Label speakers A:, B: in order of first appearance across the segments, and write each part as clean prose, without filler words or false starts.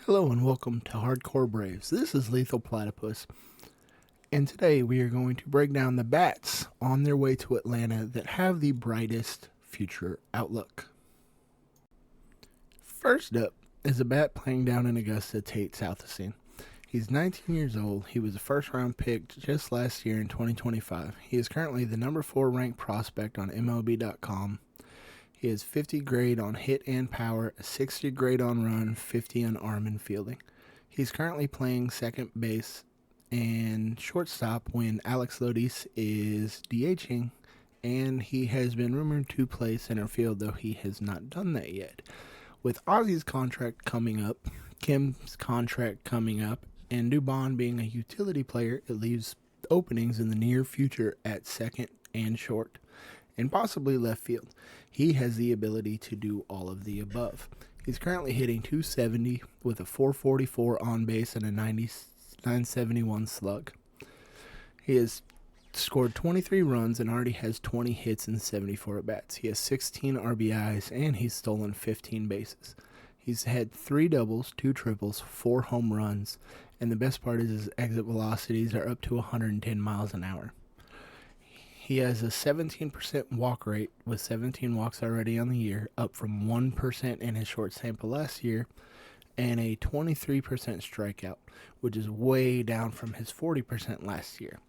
A: Hello and welcome to Hardcore Braves. This is Lethal Platypus, and today we are going to break down the bats on their way to Atlanta that have the brightest future outlook. First up is a bat playing down in Augusta, Tate Southesine. He's 19 years old. He was a first-round pick just last year in 2025. He is currently the number 4 ranked prospect on MLB.com. He has 50 grade on hit and power, a 60 grade on run, 50 on arm and fielding. He's currently playing second base and shortstop when Alex Lodis is DHing, and he has been rumored to play center field, though he has not done that yet. With Ozzy's contract coming up, Kim's contract coming up, and Dubon being a utility player, it leaves openings in the near future at second and short, and possibly left field. He has the ability to do all of the above. He's currently hitting .270 with a .444 on base and a .971 slug. He has scored 23 runs and already has 20 hits and 74 at-bats. He has 16 RBIs and he's stolen 15 bases. He's had 3 doubles, 2 triples, 4 home runs, and the best part is his exit velocities are up to 110 miles an hour. He has a 17% walk rate with 17 walks already on the year, up from 1% in his short sample last year, and a 23% strikeout, which is way down from his 40% last year.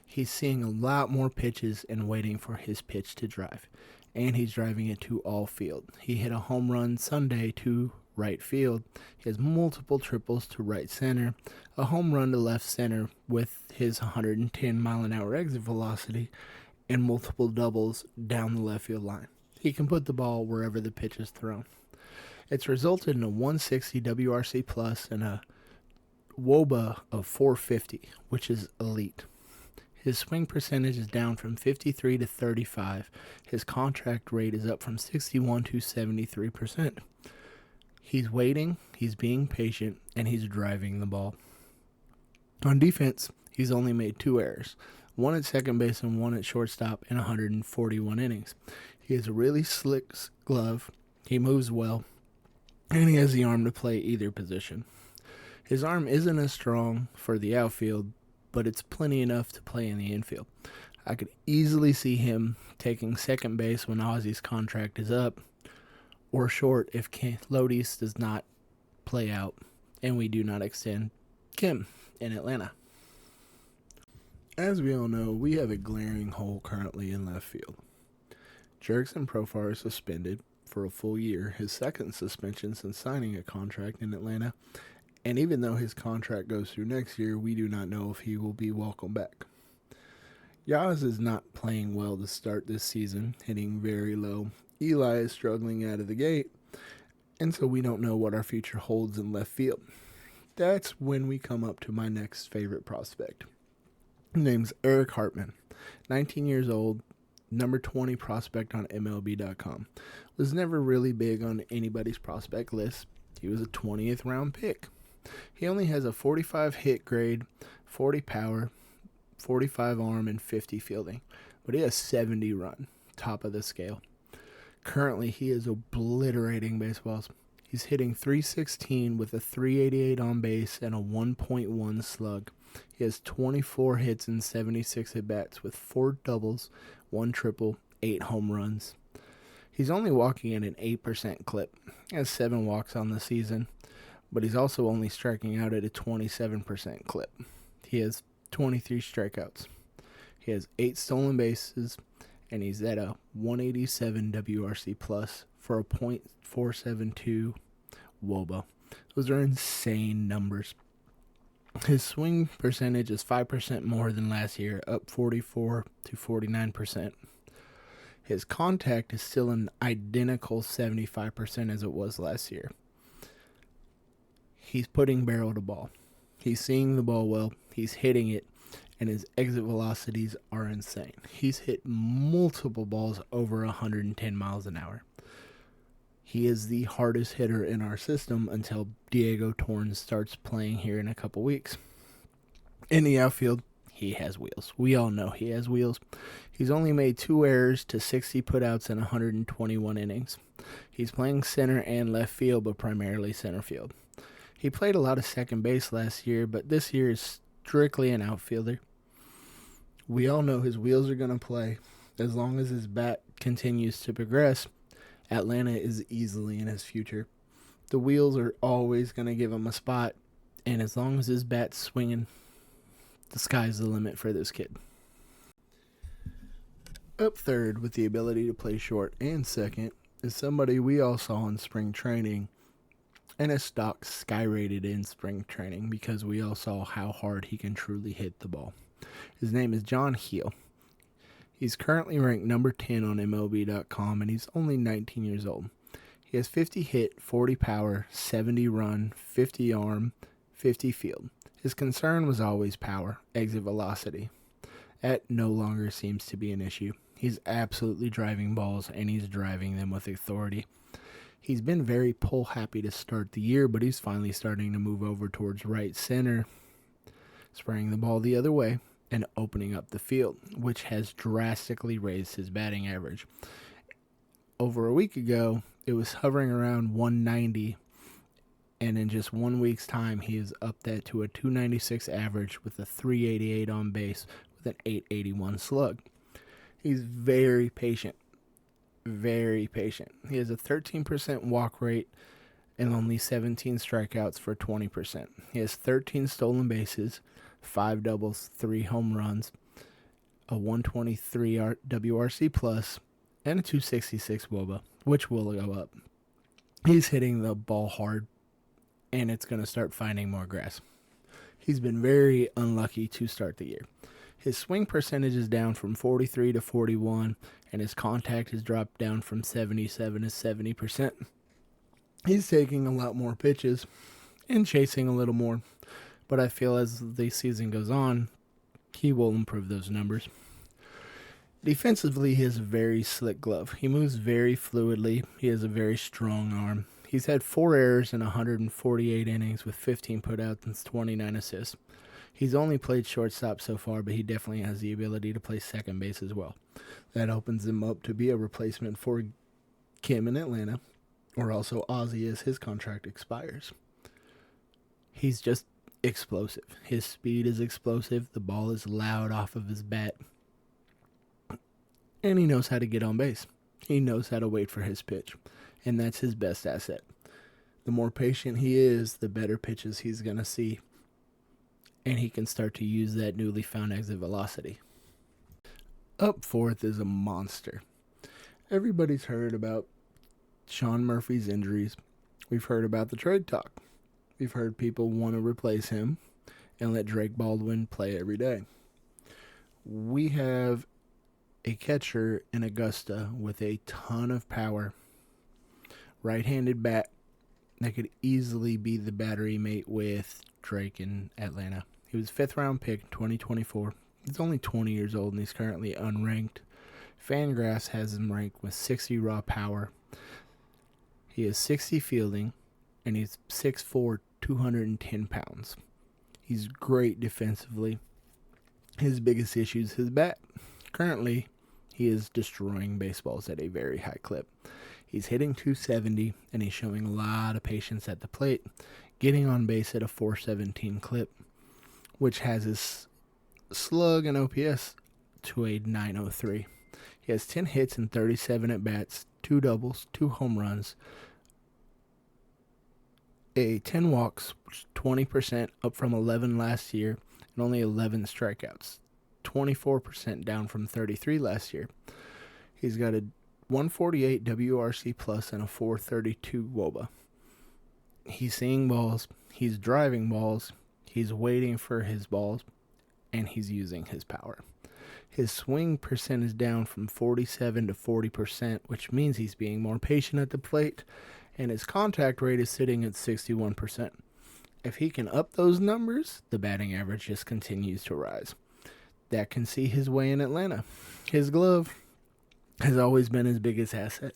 A: He's seeing a lot more pitches and waiting for his pitch to drive, and he's driving it to all field. He hit a home run Sunday to right field. He has multiple triples to right center, a home run to left center with his 110 mile an hour exit velocity, and multiple doubles down the left field line. He can put the ball wherever the pitch is thrown. It's resulted in a 160 WRC plus and a WOBA of 450, which is elite. His swing percentage is down from 53 to 35. His contract rate is up from 61 to 73%. He's waiting, he's being patient, and he's driving the ball. On defense, he's only made 2 errors. 1 at second base and 1 at shortstop in 141 innings. He has a really slick glove, he moves well, and he has the arm to play either position. His arm isn't as strong for the outfield, but it's plenty enough to play in the infield. I could easily see him taking second base when Ozzy's contract is up, or short if Lodis does not play out and we do not extend Kim in Atlanta. As we all know, we have a glaring hole currently in left field. Jurickson Profar is suspended for a full year, his second suspension since signing a contract in Atlanta, and even though his contract goes through next year, we do not know if he will be welcomed back. Yaz is not playing well to start this season, hitting very low. Eli is struggling out of the gate, and so we don't know what our future holds in left field. That's when we come up to my next favorite prospect. His name's Eric Hartman, 19 years old, number 20 prospect on MLB.com. Was never really big on anybody's prospect list. He was a 20th round pick. He only has a 45 hit grade, 40 power, 45 arm, and 50 fielding. But he has 70 run, top of the scale. Currently, he is obliterating baseballs. He's hitting .316 with a .388 on base and a 1.1 slug. He has 24 hits and 76 at-bats with 4 doubles, 1 triple, 8 home runs. He's only walking at an 8% clip. He has 7 walks on the season, but he's also only striking out at a 27% clip. He has 23 strikeouts. He has 8 stolen bases, and he's at a 187 WRC plus for a .472 WOBA. Those are insane numbers. His swing percentage is 5% more than last year, up 44 to 49%. His contact is still an identical 75% as it was last year. He's putting barrel to ball. He's seeing the ball well. He's hitting it, and his exit velocities are insane. He's hit multiple balls over 110 miles an hour. He is the hardest hitter in our system until Diego Torrens starts playing here in a couple weeks. In the outfield, he has wheels. We all know he has wheels. He's only made 2 errors to 60 putouts in 121 innings. He's playing center and left field, but primarily center field. He played a lot of second base last year, but this year is strictly an outfielder. We all know his wheels are going to play. As long as his bat continues to progress, Atlanta is easily in his future. The wheels are always going to give him a spot, and as long as his bat's swinging, the sky's the limit for this kid. Up third with the ability to play short and second is somebody we all saw in spring training, and his stock skyrated in spring training because we all saw how hard he can truly hit the ball. His name is John Heel. He's currently ranked number 10 on MLB.com, and he's only 19 years old. He has 50 hit, 40 power, 70 run, 50 arm, 50 field. His concern was always power, exit velocity. That no longer seems to be an issue. He's absolutely driving balls, and he's driving them with authority. He's been very pull happy to start the year, but he's finally starting to move over towards right center, spraying the ball the other way, and opening up the field, which has drastically raised his batting average. Over a week ago, it was hovering around 190, and in just 1 week's time, he has upped that to a 296 average with a 388 on base with an 881 slug. He's very patient. Very patient. He has a 13% walk rate and only 17 strikeouts for 20%. He has 13 stolen bases, 5 doubles, 3 home runs, a 123 WRC plus, and a 266 WOBA, which will go up. He's hitting the ball hard, and it's going to start finding more grass. He's been very unlucky to start the year. His swing percentage is down from 43 to 41, and his contact has dropped down from 77 to 70%. He's taking a lot more pitches and chasing a little more, but I feel as the season goes on, he will improve those numbers. Defensively, he has a very slick glove. He moves very fluidly. He has a very strong arm. He's had 4 errors in 148 innings with 15 putouts and 29 assists. He's only played shortstop so far, but he definitely has the ability to play second base as well. That opens him up to be a replacement for Kim in Atlanta, or also Ozzy as his contract expires. He's just explosive. His speed is explosive. The ball is loud off of his bat. And he knows how to get on base. He knows how to wait for his pitch. And that's his best asset. The more patient he is, the better pitches he's going to see. And he can start to use that newly found exit velocity. Up fourth is a monster. Everybody's heard about Sean Murphy's injuries. We've heard about the trade talk. We've heard people want to replace him and let Drake Baldwin play every day. We have a catcher in Augusta with a ton of power, right-handed bat that could easily be the battery mate with Drake in Atlanta. He was 5th round pick in 2024. He's only 20 years old and he's currently unranked. Fangraphs has him ranked with 60 raw power. He has 60 fielding and he's 6'4", 210 pounds. He's great defensively. His biggest issue is his bat. Currently, he is destroying baseballs at a very high clip. He's hitting 270 and he's showing a lot of patience at the plate, getting on base at a 417 clip, which has his slug and OPS to a 903. He has 10 hits and 37 at-bats, 2 doubles, 2 home runs, a 10 walks, 20% up from 11 last year, and only 11 strikeouts, 24% down from 33 last year. He's got a 148 WRC plus and a 432 WOBA. He's seeing balls, he's driving balls, he's waiting for his balls, and he's using his power. His swing percent is down from 47 to 40%, which means he's being more patient at the plate, and his contact rate is sitting at 61%. If he can up those numbers, the batting average just continues to rise. That can see his way in Atlanta. His glove has always been his biggest asset.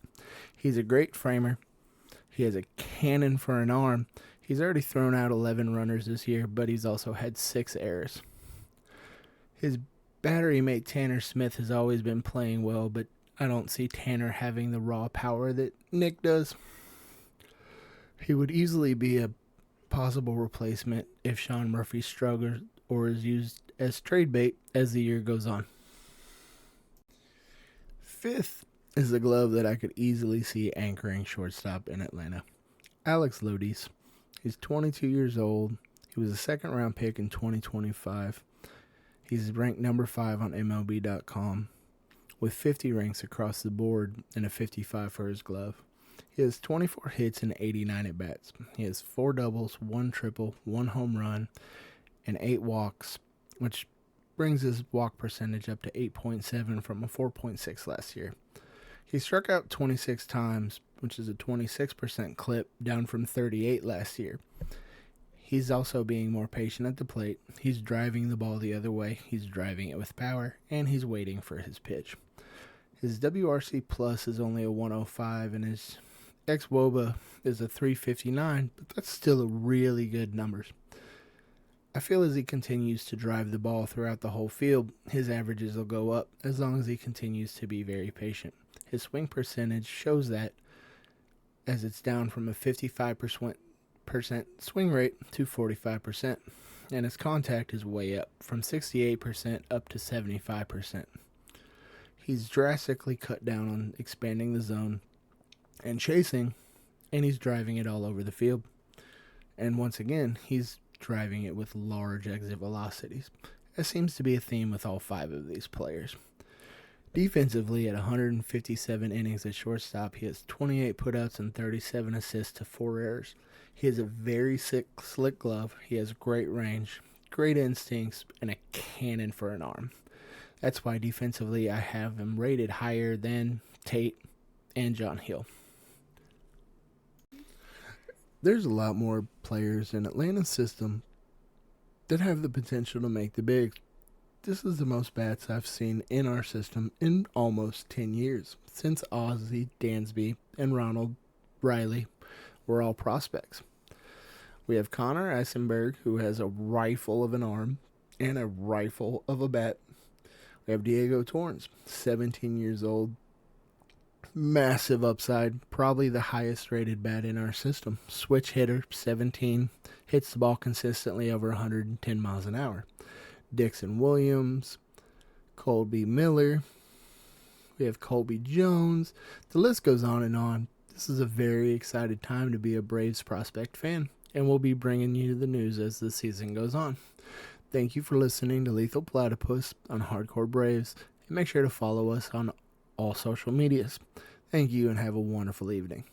A: He's a great framer. He has a cannon for an arm. He's already thrown out 11 runners this year, but he's also had 6 errors. His battery mate Tanner Smith has always been playing well, but I don't see Tanner having the raw power that Nick does. He would easily be a possible replacement if Sean Murphy struggles or is used as trade bait as the year goes on. Fifth is the glove that I could easily see anchoring shortstop in Atlanta. Alex Lodi's. He's 22 years old. He was a second-round pick in 2025. He's ranked number 5 on MLB.com with 50 ranks across the board and a 55 for his glove. He has 24 hits and 89 at-bats. He has 4 doubles, 1 triple, 1 home run, and 8 walks, which brings his walk percentage up to 8.7 from a 4.6 last year. He struck out 26 times, which is a 26% clip, down from 38 last year. He's also being more patient at the plate. He's driving the ball the other way. He's driving it with power, and he's waiting for his pitch. His WRC plus is only a 105, and his xWOBA is a 359, but that's still a really good numbers. I feel as he continues to drive the ball throughout the whole field, his averages will go up as long as he continues to be very patient. His swing percentage shows that, as it's down from a 55% swing rate to 45%, and his contact is way up from 68% up to 75%. He's drastically cut down on expanding the zone and chasing, and he's driving it all over the field. And once again, he's driving it with large exit velocities. That seems to be a theme with all 5 of these players. Defensively, at 157 innings at shortstop, he has 28 putouts and 37 assists to 4 errors. He has a very slick glove. He has great range, great instincts, and a cannon for an arm. That's why defensively I have him rated higher than Tate and John Hill. There's a lot more players in Atlanta's system that have the potential to make the bigs. This is the most bats I've seen in our system in almost 10 years, since Ozzie, Dansby, and Ronald Riley were all prospects. We have Connor Eisenberg, who has a rifle of an arm and a rifle of a bat. We have Diego Torrens, 17 years old, massive upside, probably the highest rated bat in our system. Switch hitter, 17, hits the ball consistently over 110 miles an hour. Dixon Williams, Colby Miller, we have Colby Jones. The list goes on and on. This is a very excited time to be a Braves prospect fan, and we'll be bringing you the news as the season goes on. Thank you for listening to Lethal Platypus on Hardcore Braves, and make sure to follow us on all social medias. Thank you and have a wonderful evening.